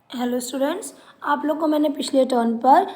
Hello students, आप लोग को मैंने पिछले टर्न पर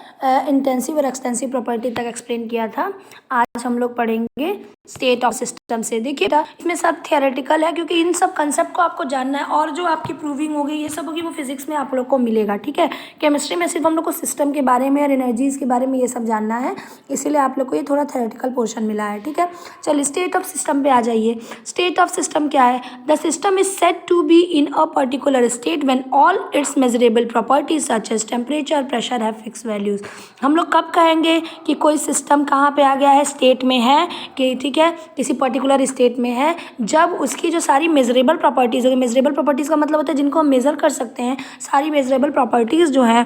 इंटेंसिव और एक्सटेंसिव प्रॉपर्टी तक एक्सप्लेन किया था। आज हम लोग पढ़ेंगे स्टेट ऑफ सिस्टम से। देखिए इसमें सब थियोरेटिकल है क्योंकि इन सब कंसेप्ट को आपको जानना है और जो आपकी प्रूविंग होगी ये सब होगी वो फिजिक्स में आप लोग को मिलेगा। ठीक है, केमिस्ट्री में सिर्फ हम लोग को सिस्टम के बारे में और एनर्जीज के बारे में ये सब जानना है, इसीलिए आप लोग को ये थोड़ा थियोरेटिकल पोर्शन मिला है। ठीक है, चलिए स्टेट ऑफ सिस्टम पे आ जाइए। स्टेट ऑफ सिस्टम क्या है? The system is said to be in a particular state when all its measurable properties such as temperature, pressure है फिक्स वैल्यूज। हम लोग कब कहेंगे कि कोई सिस्टम कहाँ पे आ गया है, स्टेट में है कि ठीक है किसी पर्टिकुलर स्टेट में है, जब उसकी जो सारी मेजरेबल प्रॉपर्टीज होगी। मेजरेबल प्रॉपर्टीज का मतलब होता है जिनको हम मेजर कर सकते हैं, सारी मेजरेबल प्रॉपर्टीज जो हैं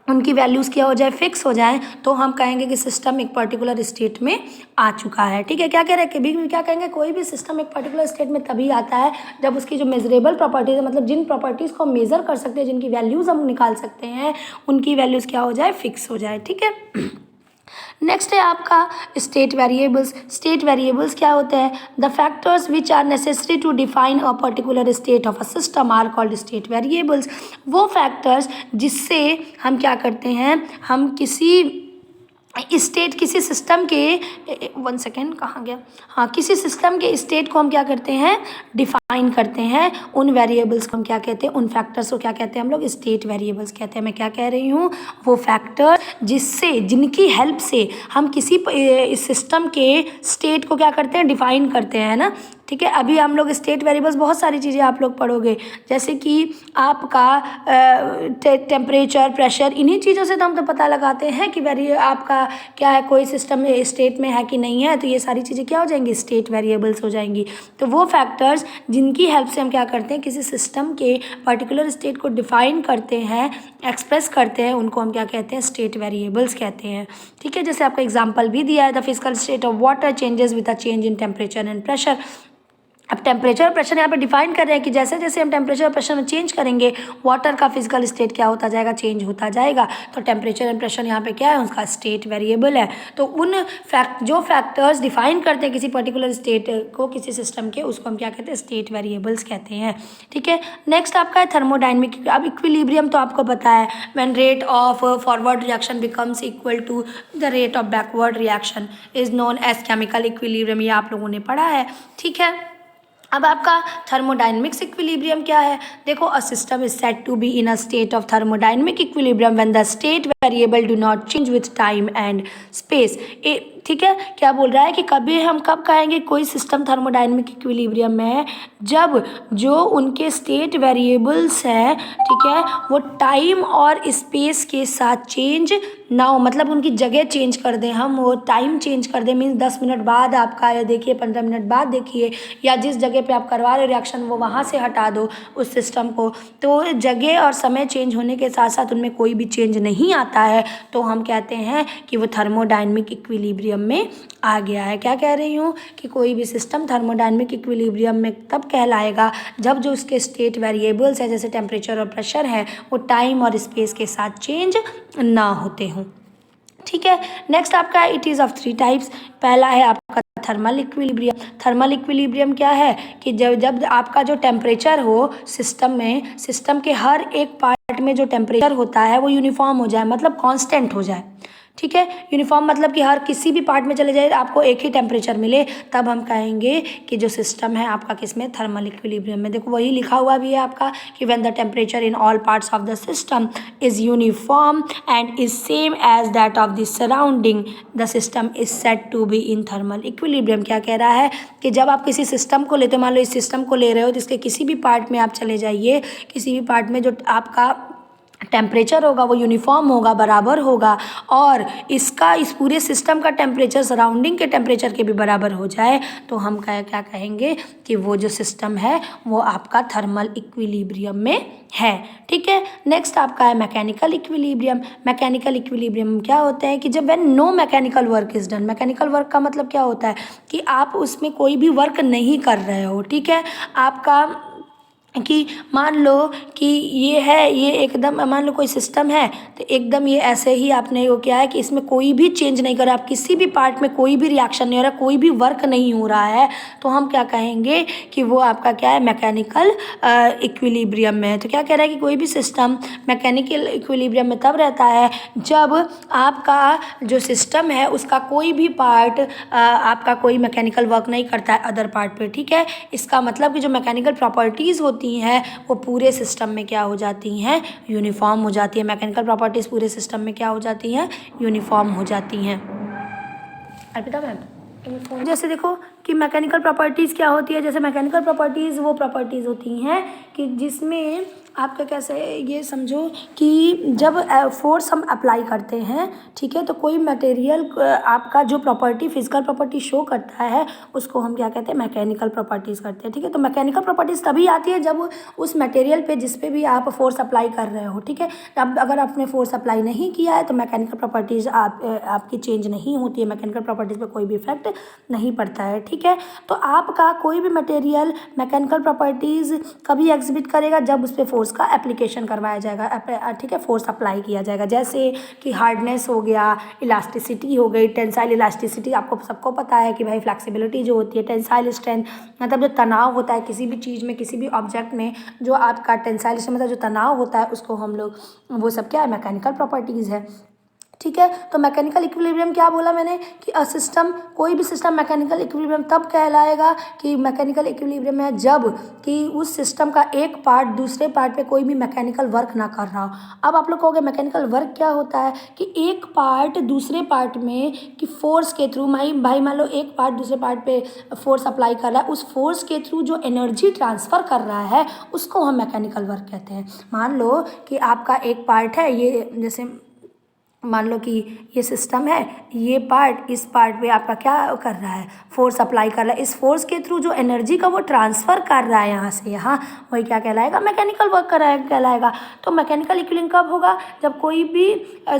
उनकी वैल्यूज़ क्या हो जाए, फिक्स हो जाए, तो हम कहेंगे कि सिस्टम एक पर्टिकुलर स्टेट में आ चुका है। ठीक है, क्या कह रहे हैं कभी भी क्या कहेंगे, कोई भी सिस्टम एक पर्टिकुलर स्टेट में तभी आता है जब उसकी जो मेजरेबल प्रॉपर्टीज़ है, मतलब जिन प्रॉपर्टीज़ को हम मेज़र कर सकते हैं, जिनकी वैल्यूज़ हम निकाल सकते हैं, उनकी वैल्यूज़ क्या हो जाए, फिक्स हो जाए। ठीक है, नेक्स्ट है आपका स्टेट वेरिएबल्स। स्टेट वेरिएबल्स क्या होते हैं? The factors which are necessary to define a particular state of a system are called state variables. वो फैक्टर्स जिससे हम क्या करते हैं, हम किसी स्टेट, किसी सिस्टम के वन सेकेंड कहाँ गया, हाँ, किसी सिस्टम के स्टेट को हम क्या करते हैं, डिफाइन करते हैं। उन वेरिएबल्स को हम क्या कहते हैं, उन फैक्टर्स को क्या कहते हैं हम लोग, स्टेट वेरिएबल्स कहते हैं। मैं क्या कह रही हूँ, वो फैक्टर जिससे, जिनकी हेल्प से हम किसी सिस्टम के स्टेट को क्या करते हैं, डिफाइन करते हैं ना। ठीक है, अभी हम लोग स्टेट वेरिएबल्स बहुत सारी चीज़ें आप लोग पढ़ोगे, जैसे कि आपका टेम्परेचर, प्रेशर, इन्हीं चीज़ों से तो हम तो पता लगाते हैं कि आपका क्या है, कोई सिस्टम स्टेट में है कि नहीं है, तो ये सारी चीज़ें क्या हो जाएंगी, स्टेट वेरिएबल्स हो जाएंगी। तो वो फैक्टर्स जिनकी हेल्प से हम क्या करते हैं, किसी सिस्टम के पर्टिकुलर स्टेट को डिफाइन करते हैं, एक्सप्रेस करते हैं, उनको हम क्या कहते हैं, स्टेट वेरिएबल्स कहते हैं। ठीक है, जैसे आपका एग्जाम्पल भी दिया है, the physical state of water changes with a change in temperature and pressure. अब टेम्परेचर और प्रेशर यहाँ पे डिफाइन कर रहे हैं कि जैसे जैसे हम टेम्परेचर और प्रेशर में चेंज करेंगे, वाटर का फिजिकल स्टेट क्या होता जाएगा, चेंज होता जाएगा। तो टेम्परेचर एंड प्रेशर यहाँ पे क्या है, उसका स्टेट वेरिएबल है। तो उन जो फैक्टर्स डिफाइन करते हैं किसी पर्टिकुलर स्टेट को, किसी सिस्टम के, उसको हम क्या कहते हैं, स्टेट वेरिएबल्स कहते हैं। ठीक है, नेक्स्ट आपका है थर्मोडायनेमिक। अब इक्विलिब्रियम तो आपको पता है, when rate of forward reaction becomes equal to the rate of backward reaction is known as chemical equilibrium, ये आप लोगों ने पढ़ा है। ठीक है, अब आपका थर्मोडायनेमिक्स इक्विलिब्रियम क्या है? देखो, a system is said to be in a state of thermodynamic equilibrium when the state variable do not change with time and space. ठीक है, क्या बोल रहा है कि कभी हम कब कहेंगे कोई सिस्टम थर्मोडायनेमिक इक्विलिब्रियम में है, जब जो उनके स्टेट वेरिएबल्स हैं, ठीक है, वो टाइम और स्पेस के साथ चेंज ना हो, मतलब उनकी जगह चेंज कर दें हम, वो टाइम चेंज कर दें, मीन्स 10 मिनट बाद आपका ये देखिए, 15 मिनट बाद देखिए, या जिस जगह पे आप करवा रहे रिएक्शन वो वहाँ से हटा दो उस सिस्टम को। तो जगह और समय चेंज होने के साथ साथ उनमें कोई भी चेंज नहीं आता है, तो हम कहते हैं कि वो थर्मोडायनेमिक इक्विलिब्रियम में आ गया है। क्या कह रही हूँ कि कोई भी सिस्टम थर्मोडायनेमिक इक्विलिब्रियम में तब कहलाएगा जब जो उसके स्टेट वेरिएबल्स है, जैसे टेम्परेचर और प्रेशर है, वो टाइम और स्पेस के साथ चेंज ना होते हों। ठीक है, नेक्स्ट आपका इट इज़ ऑफ 3 टाइप्स। पहला है आपका थर्मल इक्विलिब्रियम। थर्मल इक्विलिब्रियम क्या है कि जब जब आपका जो टेम्परेचर हो सिस्टम में, सिस्टम के हर एक पार्ट में जो टेम्परेचर होता है वो यूनिफॉर्म हो जाए, मतलब कांस्टेंट हो जाए। ठीक है, यूनिफॉर्म मतलब कि हर किसी भी पार्ट में चले जाए आपको एक ही टेम्परेचर मिले, तब हम कहेंगे कि जो सिस्टम है आपका किस में, थर्मल इक्विलिब्रियम में। देखो वही लिखा हुआ भी है आपका कि when the temperature in all parts of the system is uniform and is same as that of the surrounding, the system is said to be in thermal equilibrium. क्या कह रहा है कि जब आप किसी सिस्टम को लेते हो, मान लो इस सिस्टम को ले रहे हो, तो इसके किसी भी पार्ट में आप चले जाइए, किसी भी पार्ट में जो आपका टेम्परेचर होगा वो यूनिफॉर्म होगा, बराबर होगा, और इसका इस पूरे सिस्टम का टेम्परेचर सराउंडिंग के टेम्परेचर के भी बराबर हो जाए, तो हम क्या कहेंगे कि वो जो सिस्टम है वो आपका थर्मल इक्विलिब्रियम में है। ठीक है, नेक्स्ट आपका है मैकेनिकल इक्विलिब्रियम। मैकेनिकल इक्विलिब्रियम क्या होता है कि जब when no mechanical work is done. Mechanical work का मतलब क्या होता है कि आप उसमें कोई भी वर्क नहीं कर रहे हो। ठीक है, आपका कि मान लो कि ये है, ये एकदम मान लो कोई सिस्टम है, तो एकदम ये ऐसे ही आपने वो क्या है कि इसमें कोई भी चेंज नहीं करा, आप किसी भी पार्ट में कोई भी रिएक्शन नहीं हो रहा, कोई भी वर्क नहीं हो रहा है, तो हम क्या कहेंगे कि वो आपका क्या है, मैकेनिकल इक्विलिब्रियम में है। तो क्या कह रहा है कि कोई भी सिस्टम मैकेनिकल इक्विलिब्रियम में तब रहता है जब आपका जो सिस्टम है उसका कोई भी पार्ट आपका कोई मैकेनिकल वर्क नहीं करता है अदर पार्ट पे, ठीक है। इसका मतलब कि जो मैकेनिकल प्रॉपर्टीज़ होती हैं वो पूरे सिस्टम में क्या हो जाती हैं, यूनिफॉर्म हो जाती है। मैकेनिकल प्रॉपर्टीज़ पूरे सिस्टम में क्या हो जाती हैं, यूनिफॉर्म हो जाती हैं। अर्पिता मैम, जैसे देखो कि मैकेनिकल प्रॉपर्टीज़ क्या होती है, जैसे मैकेनिकल प्रॉपर्टीज़ वो प्रॉपर्टीज़ होती हैं कि जिसमें आपका कैसे ये समझो कि जब फोर्स हम अप्लाई करते हैं, ठीक है, तो कोई मटेरियल आपका जो प्रॉपर्टी फिजिकल प्रॉपर्टी शो करता है उसको हम क्या कहते हैं, मैकेनिकल प्रॉपर्टीज़ करते हैं, ठीक है। तो मैकेनिकल प्रॉपर्टीज़ तभी आती है जब उस मटेरियल पे जिस पे भी आप फोर्स अप्लाई कर रहे हो, ठीक है। अब अगर आपने फोर्स अप्लाई नहीं किया है तो मैकेनिकल प्रॉपर्टीज़ आपकी चेंज नहीं होती है, मैकेनिकल प्रॉपर्टीज़ पे कोई भी इफेक्ट नहीं पड़ता है, ठीक है। तो आपका कोई भी मटेरियल मैकेनिकल प्रॉपर्टीज़ कभी एग्जिबिट करेगा जब उस पर फोर्स का एप्लीकेशन करवाया जाएगा, ठीक है, फोर्स अप्लाई किया जाएगा। जैसे कि हार्डनेस हो गया, इलास्टिसिटी हो गई, टेंसाइल इलास्टिसिटी, आपको सबको पता है कि भाई फ्लेक्सिबिलिटी जो होती है, टेंसाइल स्ट्रेंथ मतलब जो तनाव होता है किसी भी चीज़ में, किसी भी ऑब्जेक्ट में, जो आपका टेंसाइल स्ट्रेंथ मतलब जो तनाव होता है उसको हम लोग, वो सब क्या है, मैकेनिकल प्रॉपर्टीज़ है, ठीक है। तो मैकेनिकल इक्विलिब्रियम क्या बोला मैंने कि सिस्टम, कोई भी सिस्टम मैकेनिकल इक्विलिब्रियम तब कहलाएगा कि मैकेनिकल इक्विलिब्रियम है जब कि उस सिस्टम का एक पार्ट दूसरे पार्ट पे कोई भी मैकेनिकल वर्क ना कर रहा हो। अब आप लोग कहोगे मैकेनिकल वर्क क्या होता है कि एक पार्ट दूसरे पार्ट में कि फोर्स के थ्रू, भाई मान लो एक पार्ट दूसरे पार्ट पे फोर्स अप्लाई कर रहा है, उस फोर्स के थ्रू जो एनर्जी ट्रांसफ़र कर रहा है उसको हम मैकेनिकल वर्क कहते हैं। मान लो कि आपका एक पार्ट है, ये जैसे मान लो कि ये सिस्टम है, ये पार्ट इस पार्ट पे आपका क्या कर रहा है, फोर्स अप्लाई कर रहा है, इस फोर्स के थ्रू जो एनर्जी का वो ट्रांसफ़र कर रहा है यहाँ से यहाँ, वही क्या कहलाएगा, मैकेनिकल वर्क कहलाएगा। तो मैकेनिकल इक्विलिब्रियम कब होगा, जब कोई भी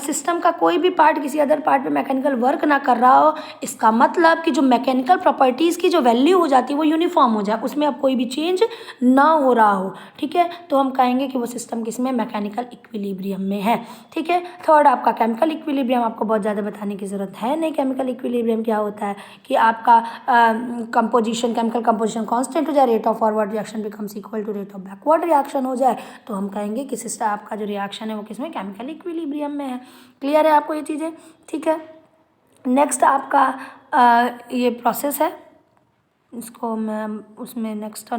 सिस्टम का कोई भी पार्ट किसी अदर पार्ट पे मैकेनिकल वर्क ना कर रहा हो। इसका मतलब कि जो मैकेनिकल प्रॉपर्टीज़ की जो वैल्यू हो जाती है वो यूनिफॉर्म हो जाए, उसमें अब कोई भी चेंज ना हो रहा हो, ठीक है। तो हम कहेंगे कि वो सिस्टम किसमें, मैकेनिकल इक्विलिब्रियम में है, ठीक है। थर्ड आपका केमिकल इक्विलिब्रियम, आपको बहुत ज़्यादा बताने की ज़रूरत है नहीं। केमिकल इक्विलिब्रियम क्या होता है कि आपका कंपोजिशन, केमिकल कंपोजिशन कांस्टेंट हो जाए, rate of forward reaction becomes equal to rate of backward reaction हो जाए, तो हम कहेंगे कि सिस्टम आपका जो रिएक्शन है वो किसमें, केमिकल इक्विलिब्रियम में है। क्लियर है आपको ये चीज़ें, ठीक है। नेक्स्ट आपका ये प्रोसेस है, इसको मैं उसमें नेक्स्ट